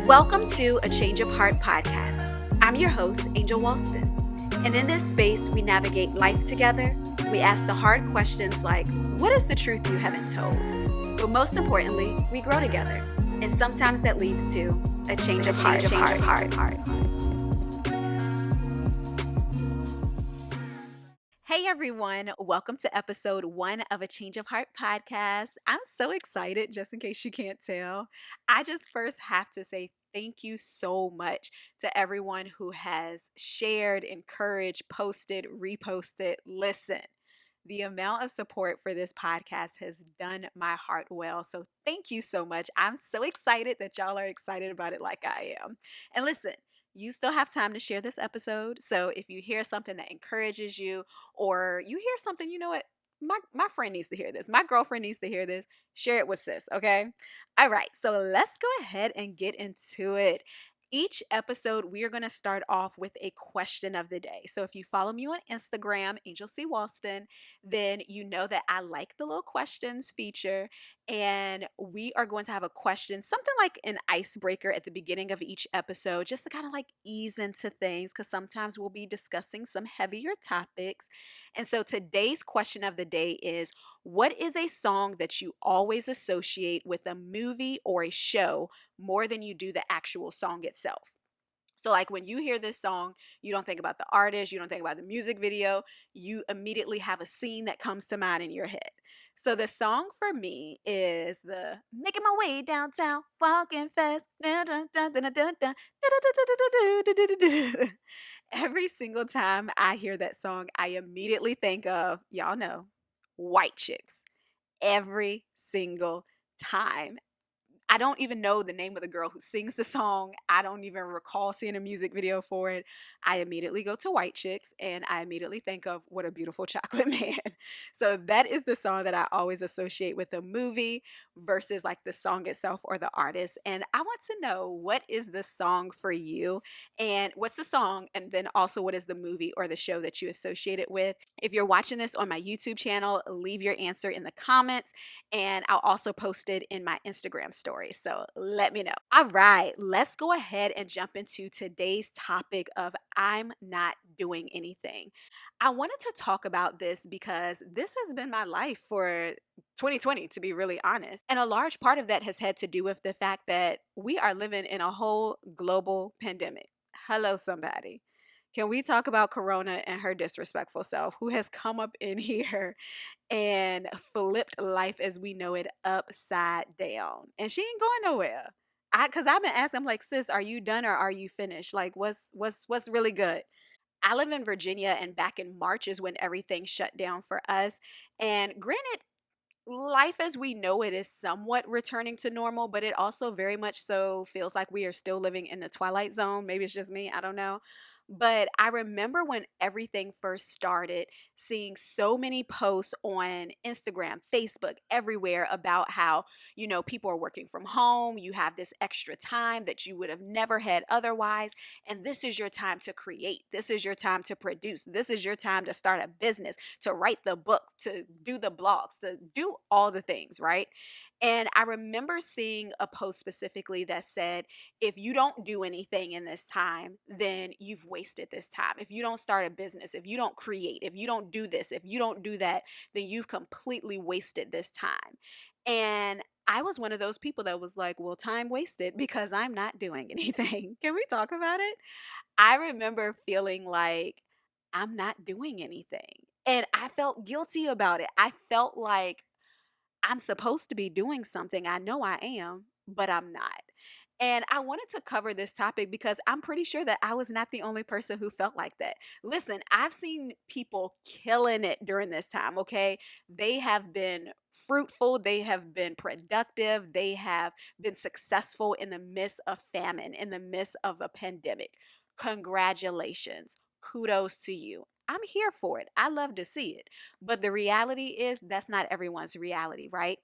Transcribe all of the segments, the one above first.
Welcome to A Change of Heart podcast. I'm your host, Angel Walston. And in this space, we navigate life together. We ask the hard questions like, what is the truth you haven't told? But most importantly, we grow together. And sometimes that leads to a change of heart. Hey everyone, welcome to episode 1 of A Change of Heart podcast. I'm so excited, just in case you can't tell. I just first have to say thank you so much to everyone who has shared, encouraged, posted, reposted. Listen, the amount of support for this podcast has done my heart well. So thank you so much. I'm so excited that y'all are excited about it like I am. And listen, you still have time to share this episode. So if you hear something that encourages you, or you hear something, you know what? My friend needs to hear this. My girlfriend needs to hear this. Share it with sis, okay? All right, so let's go ahead and get into it. Each episode, we are going to start off with a question of the day. So if you follow me on Instagram, Angel C. Walston, then you know that I like the little questions feature. And we are going to have a question, something like an icebreaker at the beginning of each episode, just to kind of like ease into things, because sometimes we'll be discussing some heavier topics. And so today's question of the day is, what is a song that you always associate with a movie or a show more than you do the actual song itself? So, like when you hear this song, you don't think about the artist, you don't think about the music video, you immediately have a scene that comes to mind in your head. So, the song for me is the Making My Way Downtown, Walking Fast. Dun, dun, dun, dun, dun, dun, dun, dun. Every single time I hear that song, I immediately think of, y'all know, white chicks. Every single time. I don't even know the name of the girl who sings the song. I don't even recall seeing a music video for it. I immediately go to White Chicks and I immediately think of What a Beautiful Chocolate Man. So that is the song that I always associate with a movie versus like the song itself or the artist. And I want to know, what is the song for you? And what's the song? And then also, what is the movie or the show that you associate it with? If you're watching this on my YouTube channel, leave your answer in the comments. And I'll also post it in my Instagram story. So let me know. All right, let's go ahead and jump into today's topic of I'm not doing anything. I wanted to talk about this because this has been my life for 2020, to be really honest. And a large part of that has had to do with the fact that we are living in a whole global pandemic. Hello, somebody. Can we talk about Corona and her disrespectful self, who has come up in here and flipped life as we know it upside down? And she ain't going nowhere. Cause I've been asking, I'm like, sis, are you done or are you finished? Like, what's really good? I live in Virginia, and back in March is when everything shut down for us. And granted, life as we know it is somewhat returning to normal, but it also very much so feels like we are still living in the twilight zone. Maybe it's just me, I don't know. But I remember when everything first started, seeing so many posts on Instagram, Facebook, everywhere about how, people are working from home. You have this extra time that you would have never had otherwise. And this is your time to create. This is your time to produce. This is your time to start a business, to write the book, to do the blogs, to do all the things, right? And I remember seeing a post specifically that said, if you don't do anything in this time, then you've wasted this time. If you don't start a business, if you don't create, if you don't do this, if you don't do that, then you've completely wasted this time. And I was one of those people that was like, well, time wasted because I'm not doing anything. Can we talk about it? I remember feeling like I'm not doing anything. And I felt guilty about it. I felt like I'm supposed to be doing something. I know I am, but I'm not. And I wanted to cover this topic because I'm pretty sure that I was not the only person who felt like that. Listen, I've seen people killing it during this time, okay? They have been fruitful, they have been productive, they have been successful in the midst of famine, in the midst of a pandemic. Congratulations. Kudos to you. I'm here for it. I love to see it. But the reality is that's not everyone's reality, right?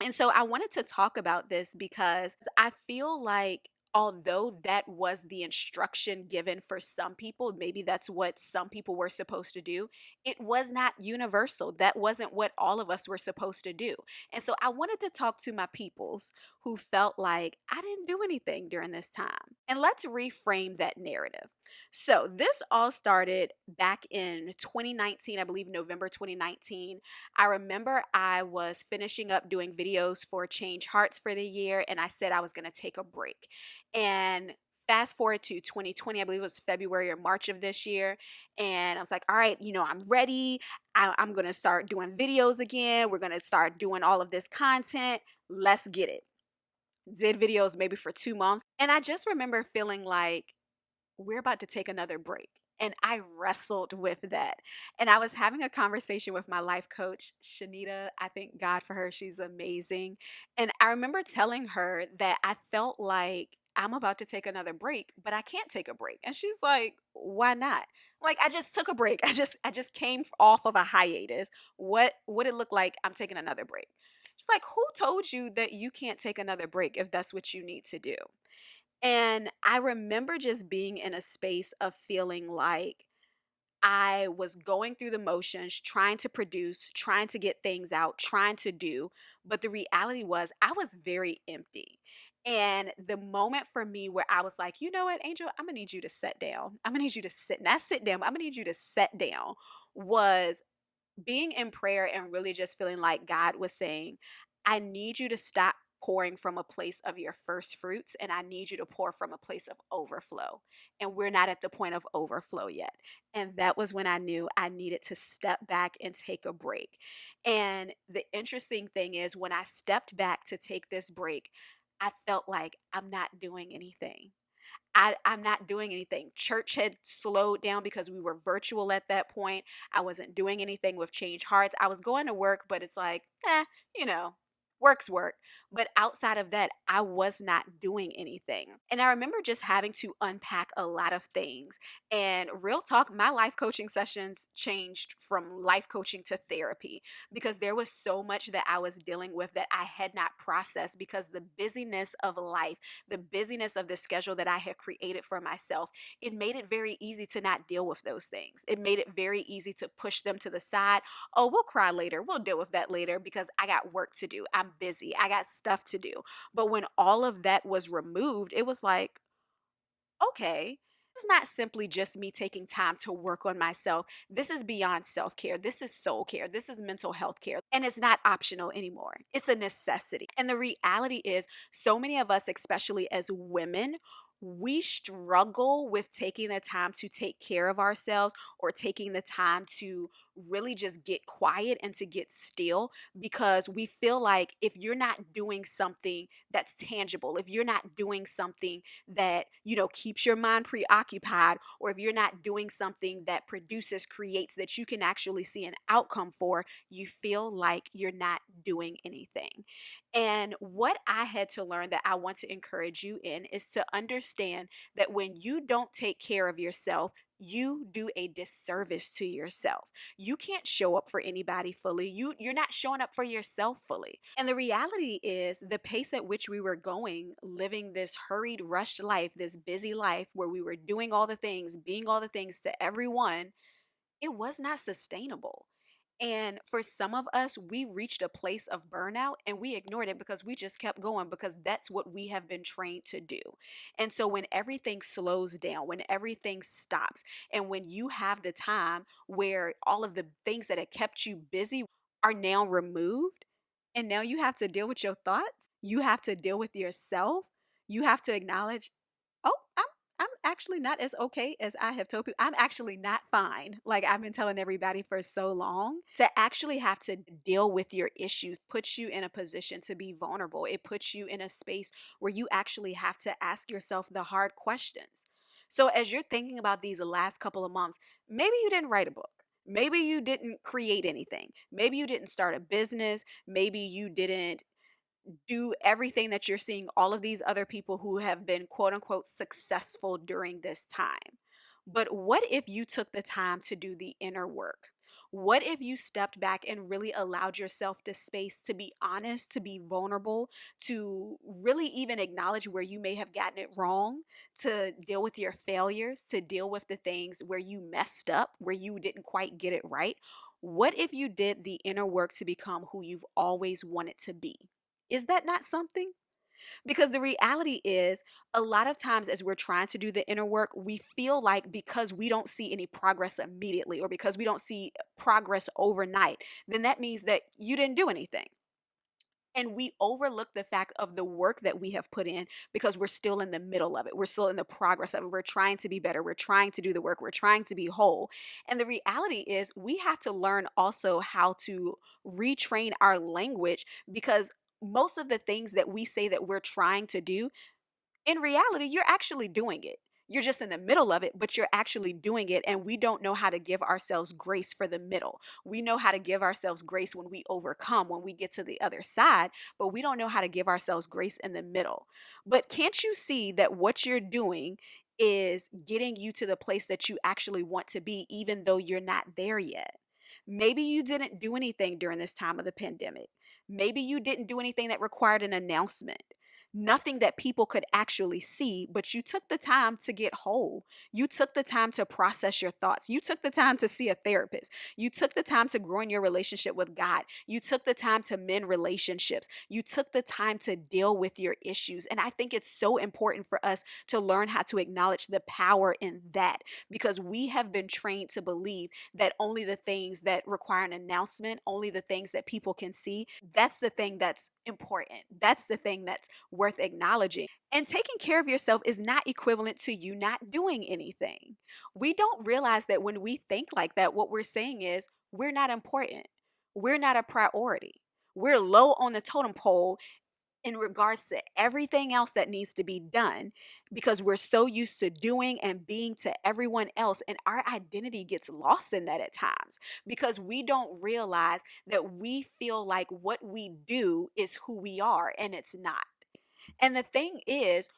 And so I wanted to talk about this because I feel like although that was the instruction given for some people, maybe that's what some people were supposed to do, it was not universal. That wasn't what all of us were supposed to do. And so I wanted to talk to my peoples who felt like I didn't do anything during this time. And let's reframe that narrative. So this all started back in 2019, I believe November 2019. I remember I was finishing up doing videos for Change Hearts for the year, and I said I was going to take a break. And fast forward to 2020, I believe it was February or March of this year. And I was like, all right, I'm ready. I'm going to start doing videos again. We're going to start doing all of this content. Let's get it. Did videos maybe for 2 months. And I just remember feeling like, we're about to take another break. And I wrestled with that. And I was having a conversation with my life coach, Shanita. I thank God for her. She's amazing. And I remember telling her that I felt like I'm about to take another break, but I can't take a break. And she's like, why not? Like, I just took a break. I just came off of a hiatus. What would it look like? I'm taking another break. She's like, who told you that you can't take another break if that's what you need to do? And I remember just being in a space of feeling like I was going through the motions, trying to produce, trying to get things out, trying to do. But the reality was, I was very empty. And the moment for me where I was like, you know what, Angel, I'm gonna need you to sit down. I'm gonna need you to not sit down, but I'm gonna need you to sit down, was being in prayer and really just feeling like God was saying, I need you to stop pouring from a place of your first fruits, and I need you to pour from a place of overflow. And we're not at the point of overflow yet. And that was when I knew I needed to step back and take a break. And the interesting thing is, when I stepped back to take this break, I felt like I'm not doing anything. I'm not doing anything. Church had slowed down because we were virtual at that point. I wasn't doing anything with Change Hearts. I was going to work, but it's like, you know, work's work. But outside of that, I was not doing anything. And I remember just having to unpack a lot of things. And real talk, my life coaching sessions changed from life coaching to therapy because there was so much that I was dealing with that I had not processed because the busyness of life, the busyness of the schedule that I had created for myself, it made it very easy to not deal with those things. It made it very easy to push them to the side. Oh, we'll cry later. We'll deal with that later because I got work to do. I'm busy. I got stuff to do. But when all of that was removed, it was like, okay, it's not simply just me taking time to work on myself. This is beyond self care. This is soul care. This is mental health care. And it's not optional anymore. It's a necessity. And the reality is, so many of us, especially as women, we struggle with taking the time to take care of ourselves or taking the time to really just get quiet and to get still because we feel like if you're not doing something that's tangible, if you're not doing something that, keeps your mind preoccupied, or if you're not doing something that produces, creates, that you can actually see an outcome for, you feel like you're not doing anything. And what I had to learn that I want to encourage you in is to understand that when you don't take care of yourself, you do a disservice to yourself. You can't show up for anybody fully. You're not showing up for yourself fully. And the reality is the pace at which we were going, living this hurried, rushed life, this busy life where we were doing all the things, being all the things to everyone, it was not sustainable. And for some of us, we reached a place of burnout and we ignored it because we just kept going because that's what we have been trained to do. And so when everything slows down, when everything stops, and when you have the time where all of the things that had kept you busy are now removed, and now you have to deal with your thoughts, you have to deal with yourself, you have to acknowledge, oh, I'm actually not as okay as I have told people. I'm actually not fine. Like I've been telling everybody for so long. To actually have to deal with your issues puts you in a position to be vulnerable. It puts you in a space where you actually have to ask yourself the hard questions. So as you're thinking about these last couple of months, maybe you didn't write a book. Maybe you didn't create anything. Maybe you didn't start a business. Maybe you didn't do everything that you're seeing all of these other people who have been quote unquote successful during this time. But what if you took the time to do the inner work? What if you stepped back and really allowed yourself the space to be honest, to be vulnerable, to really even acknowledge where you may have gotten it wrong, to deal with your failures, to deal with the things where you messed up, where you didn't quite get it right? What if you did the inner work to become who you've always wanted to be? Is that not something? Because the reality is, a lot of times as we're trying to do the inner work, we feel like because we don't see any progress immediately or because we don't see progress overnight, then that means that you didn't do anything. And we overlook the fact of the work that we have put in because we're still in the middle of it. We're still in the progress of it. We're trying to be better. We're trying to do the work. We're trying to be whole. And the reality is, we have to learn also how to retrain our language because most of the things that we say that we're trying to do, in reality, you're actually doing it. You're just in the middle of it, but you're actually doing it. And we don't know how to give ourselves grace for the middle. We know how to give ourselves grace when we overcome, when we get to the other side, but we don't know how to give ourselves grace in the middle. But can't you see that what you're doing is getting you to the place that you actually want to be, even though you're not there yet? Maybe you didn't do anything during this time of the pandemic. Maybe you didn't do anything that required an announcement, nothing that people could actually see, but you took the time to get whole. You took the time to process your thoughts. You took the time to see a therapist. You took the time to grow in your relationship with God. You took the time to mend relationships. You took the time to deal with your issues. And I think it's so important for us to learn how to acknowledge the power in that, because we have been trained to believe that only the things that require an announcement, only the things that people can see, that's the thing that's important. That's the thing that's worth acknowledging. And taking care of yourself is not equivalent to you not doing anything. We don't realize that when we think like that, what we're saying is we're not important. We're not a priority. We're low on the totem pole in regards to everything else that needs to be done because we're so used to doing and being to everyone else. And our identity gets lost in that at times because we don't realize that we feel like what we do is who we are, and it's not. And the thing is,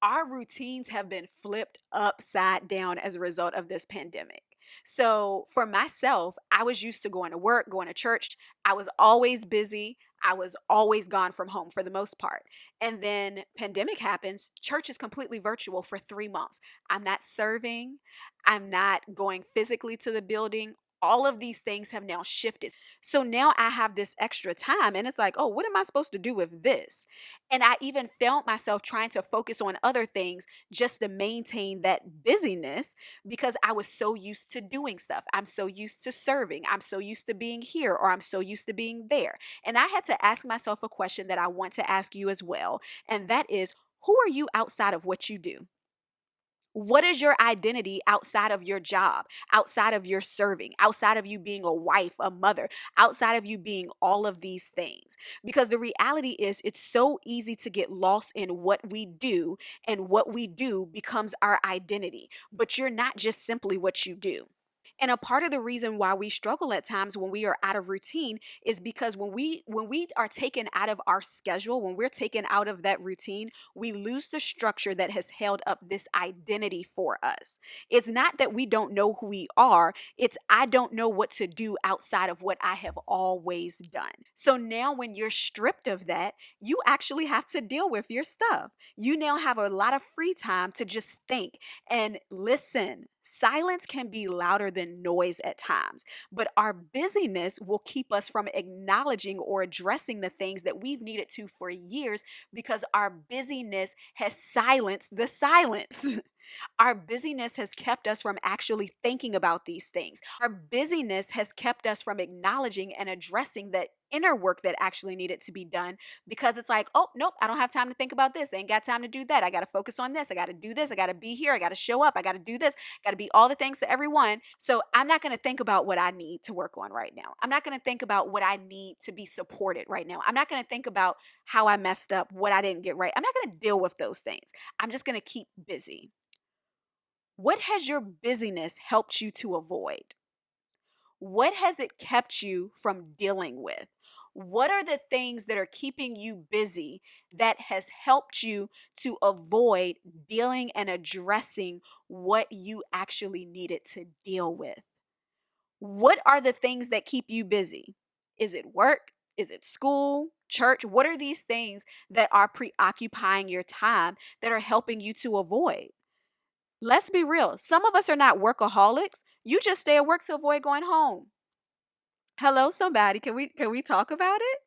our routines have been flipped upside down as a result of this pandemic. So, for myself, I was used to going to work, going to church. I was always busy. I was always gone from home for the most part. And then pandemic happens, church is completely virtual for 3 months. I'm not serving. I'm not going physically to the building. All of these things have now shifted. So now I have this extra time and it's like, "Oh, what am I supposed to do with this?" And I even found myself trying to focus on other things just to maintain that busyness because I was so used to doing stuff. I'm so used to serving. I'm so used to being here or I'm so used to being there. And I had to ask myself a question that I want to ask you as well. And that is, who are you outside of what you do? What is your identity outside of your job, outside of your serving, outside of you being a wife, a mother, outside of you being all of these things? Because the reality is, it's so easy to get lost in what we do, and what we do becomes our identity. But you're not just simply what you do. And a part of the reason why we struggle at times when we are out of routine is because when we are taken out of our schedule, when we're taken out of that routine, we lose the structure that has held up this identity for us. It's not that we don't know who we are, it's I don't know what to do outside of what I have always done. So now when you're stripped of that, you actually have to deal with your stuff. You now have a lot of free time to just think and listen. Silence can be louder than noise at times, but our busyness will keep us from acknowledging or addressing the things that we've needed to for years because our busyness has silenced the silence. Our busyness has kept us from actually thinking about these things. Our busyness has kept us from acknowledging and addressing the inner work that actually needed to be done because it's like, "Oh, nope, I don't have time to think about this. I ain't got time to do that. I got to focus on this. I got to do this. I got to be here. I got to show up. I got to do this. Got to be all the things to everyone." So I'm not going to think about what I need to work on right now. I'm not going to think about what I need to be supported right now. I'm not going to think about how I messed up, what I didn't get right. I'm not going to deal with those things. I'm just going to keep busy. What has your busyness helped you to avoid? What has it kept you from dealing with? What are the things that are keeping you busy that has helped you to avoid dealing and addressing what you actually needed to deal with? What are the things that keep you busy? Is it work? Is it school? Church? What are these things that are preoccupying your time that are helping you to avoid? Let's be real. Some of us are not workaholics. You just stay at work to avoid going home. Hello, somebody. Can we talk about it?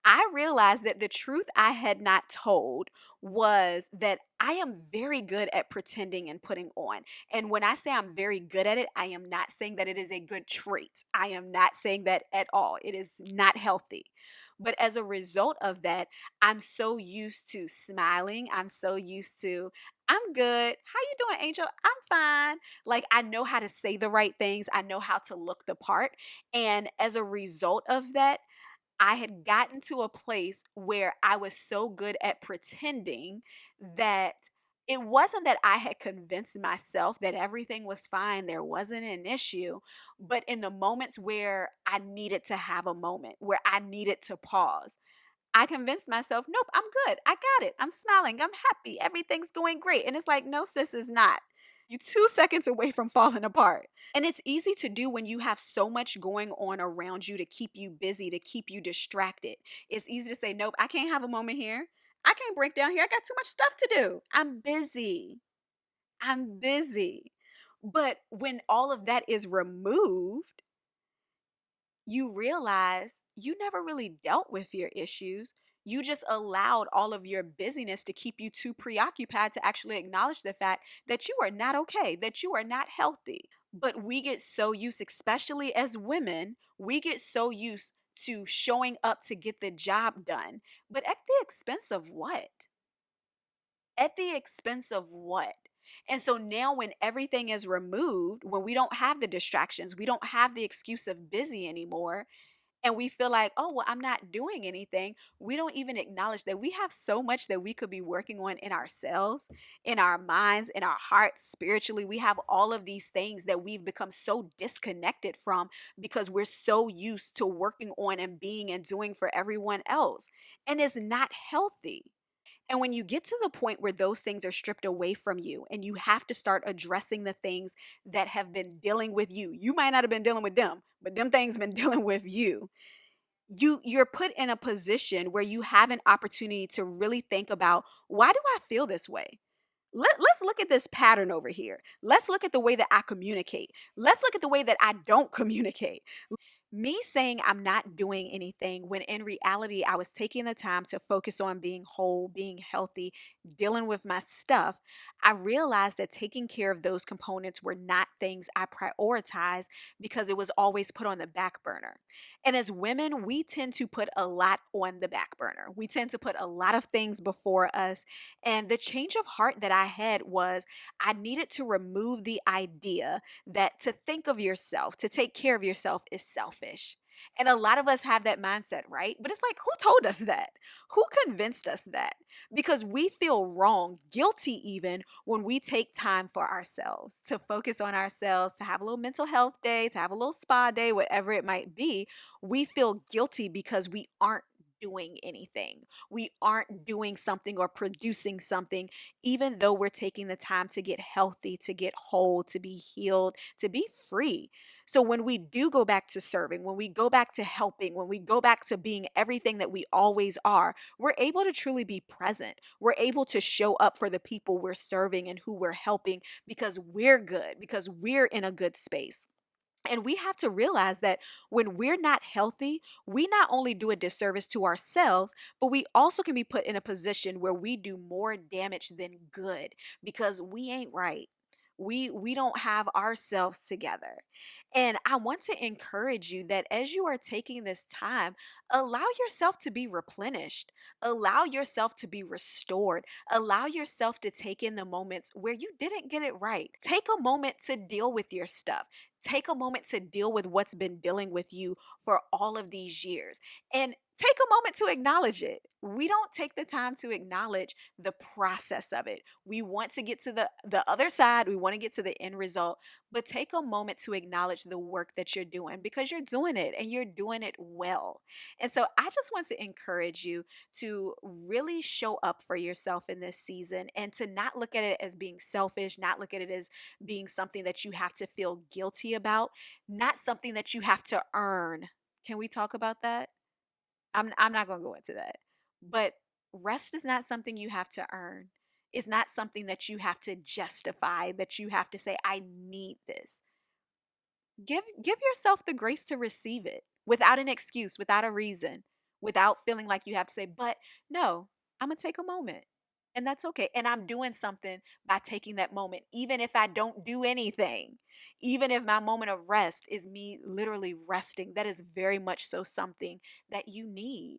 I realized that the truth I had not told was that I am very good at pretending and putting on. And when I say I'm very good at it, I am not saying that it is a good trait. I am not saying that at all. It is not healthy. But as a result of that, I'm so used to smiling. I'm so used to, I'm good. How you doing, Angel? I'm fine. Like I know how to say the right things. I know how to look the part. And as a result of that, I had gotten to a place where I was so good at pretending that it wasn't that I had convinced myself that everything was fine, there wasn't an issue, but in the moments where I needed to have a moment, where I needed to pause, I convinced myself, nope, I'm good. I got it. I'm smiling. I'm happy. Everything's going great. And it's like, no, sis, is not. You 2 seconds away from falling apart. And it's easy to do when you have so much going on around you to keep you busy, to keep you distracted. It's easy to say, nope, I can't have a moment here. I can't break down here. I got too much stuff to do. I'm busy. I'm busy. But when all of that is removed, you realize you never really dealt with your issues. You just allowed all of your busyness to keep you too preoccupied to actually acknowledge the fact that you are not okay, that you are not healthy. But we get so used, especially as women, we get so used to showing up to get the job done. But at the expense of what? At the expense of what? And so now, when everything is removed, when we don't have the distractions, we don't have the excuse of busy anymore, and we feel like, oh, well, I'm not doing anything, we don't even acknowledge that we have so much that we could be working on in ourselves, in our minds, in our hearts, spiritually. We have all of these things that we've become so disconnected from because we're so used to working on and being and doing for everyone else. And it's not healthy. And when you get to the point where those things are stripped away from you and you have to start addressing the things that have been dealing with you, you might not have been dealing with them, but them things been dealing with you. You're put in a position where you have an opportunity to really think about, why do I feel this way? Let's look at this pattern over here. Let's look at the way that I communicate. Let's look at the way that I don't communicate. Me saying I'm not doing anything when in reality I was taking the time to focus on being whole, being healthy, dealing with my stuff, I realized that taking care of those components were not things I prioritized because it was always put on the back burner. And as women, we tend to put a lot on the back burner. We tend to put a lot of things before us. And the change of heart that I had was I needed to remove the idea that to think of yourself, to take care of yourself is selfish. And a lot of us have that mindset, right? But it's like, who told us that? Who convinced us that? Because we feel wrong, guilty even, when we take time for ourselves, to focus on ourselves, to have a little mental health day, to have a little spa day, whatever it might be. We feel guilty because we aren't doing anything. We aren't doing something or producing something, even though we're taking the time to get healthy, to get whole, to be healed, to be free. So when we do go back to serving, when we go back to helping, when we go back to being everything that we always are, we're able to truly be present. We're able to show up for the people we're serving and who we're helping because we're good, because we're in a good space. And we have to realize that when we're not healthy, we not only do a disservice to ourselves, but we also can be put in a position where we do more damage than good because we ain't right. We don't have ourselves together. And I want to encourage you that as you are taking this time, allow yourself to be replenished. Allow yourself to be restored. Allow yourself to take in the moments where you didn't get it right. Take a moment to deal with your stuff. Take a moment to deal with what's been dealing with you for all of these years. And take a moment to acknowledge it. We don't take the time to acknowledge the process of it. We want to get to the other side, we want to get to the end result, but take a moment to acknowledge the work that you're doing because you're doing it and you're doing it well. And so I just want to encourage you to really show up for yourself in this season and to not look at it as being selfish, not look at it as being something that you have to feel guilty about, not something that you have to earn. Can we talk about that? I'm not going to go into that. But rest is not something you have to earn. It's not something that you have to justify, that you have to say I need this. Give yourself the grace to receive it without an excuse, without a reason, without feeling like you have to say, but no, I'm going to take a moment. And that's okay. And I'm doing something by taking that moment, even if I don't do anything, even if my moment of rest is me literally resting. That is very much so something that you need.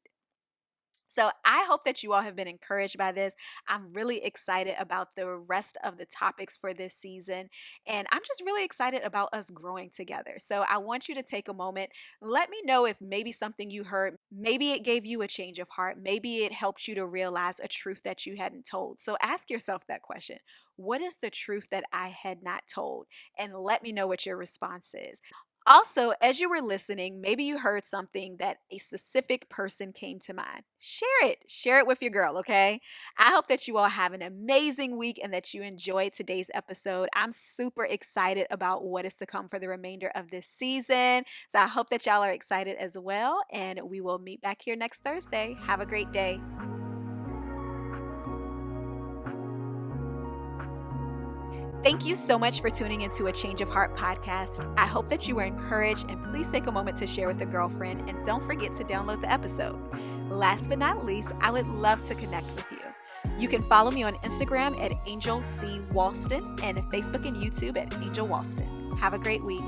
So I hope that you all have been encouraged by this. I'm really excited about the rest of the topics for this season. And I'm just really excited about us growing together. So I want you to take a moment. Let me know if maybe something you heard, maybe it gave you a change of heart. Maybe it helped you to realize a truth that you hadn't told. So ask yourself that question. What is the truth that I had not told? And let me know what your response is. Also, as you were listening, maybe you heard something that a specific person came to mind. Share it. Share it with your girl, okay? I hope that you all have an amazing week and that you enjoyed today's episode. I'm super excited about what is to come for the remainder of this season. So I hope that y'all are excited as well. And we will meet back here next Thursday. Have a great day. Thank you so much for tuning into a Change of Heart podcast. I hope that you were encouraged, and please take a moment to share with a girlfriend, and don't forget to download the episode. Last but not least, I would love to connect with you. You can follow me on Instagram at Angel C. Walston and Facebook and YouTube at Angel Walston. Have a great week.